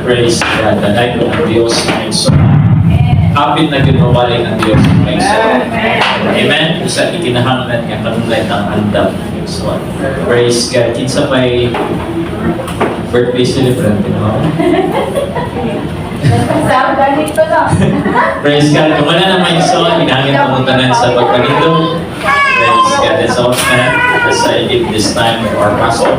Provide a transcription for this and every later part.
Praise God. Danay ko ng Diyos na iso. Apit na ginawalay ng Diyos na iso. Amen? Isa ikinahanglan nga kanulay ng andam ng iso. Praise God. Kinsa pa'y birthday celebrant, you know? Praise God. Kung wala naman iso, hinangin pamuntanan sa pagpagindong. Praise God. Let's all stand as I give this time to our pastor.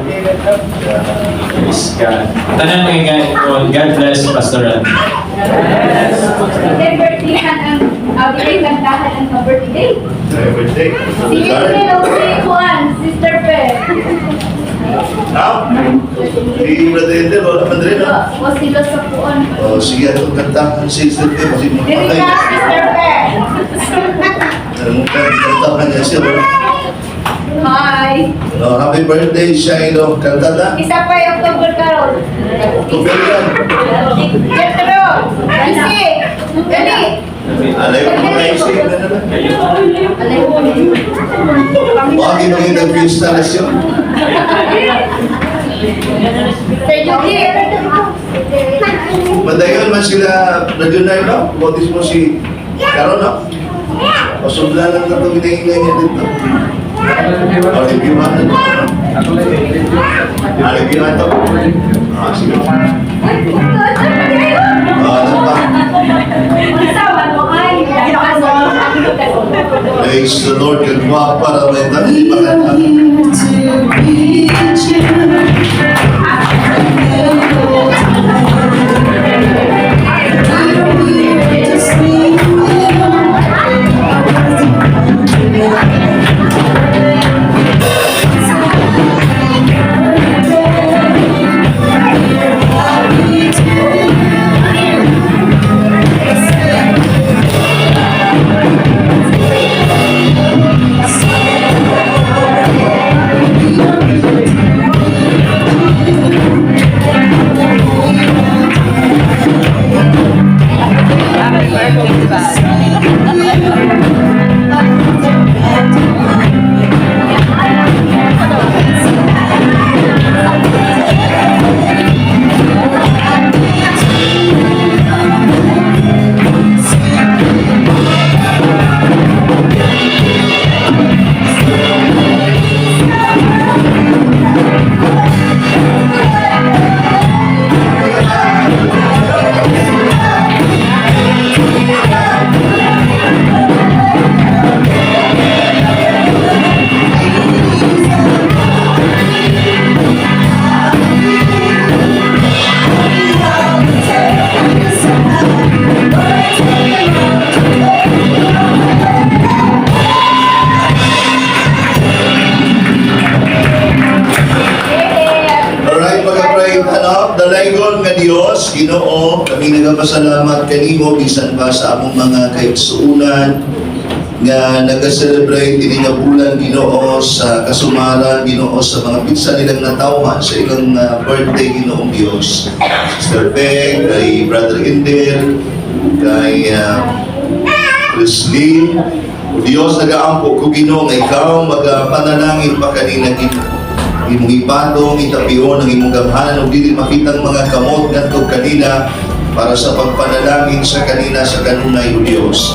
Praise God. Tanan mga guys, God bless Pastor Randy. Birthday ang kantahan ang birthday. Birthday. Si Juan, Sister Pe. Now, hindi ba din wala man rin na? O sila sa puon. O sige, itong kantahan si Sister P. Kasi Dili magpatay. ka, Sister Pe. Kantahan niya siya. Hi. Happy birthday, Shiloh. Kanta na. Isa pa yung October Carol. Tubig yan. Jetro. Isi. Dali. Alay mo mga isip na na. Alay mo. Bakit mo yung nag-instalasyon? Sir Judy. Madayon man sila na-junay, no? Botis mo si Carol, no? Pasubla lang na itong hinahingay niya dito. Reviewhan na ito. Reviewhan ito. Sige. Praise the Lord. Kagwa para may tabi makanta. Alright, mga pray, dalaygon nga Dios, Ginoo, kami nagapasalamat kanimo bisan pa sa among mga kaigsuunan nga nag-celebrate ini nga bulan Ginoo sa kasumaran Ginoo sa mga pinsan nilang natawhan sa ilang birthday Ginoong Dios. Sister Peg, kay Brother Indel, kay Chrislyn, Dios nagaampo ko Ginoo nga ikaw magapanalangin pa kanina Ginoo. Imong ipatong, itapion ang imong gamhanan ug dili makitang mga kamot ngadto kanila para sa pagpanalangin sa kanila sa kanunay o Dios.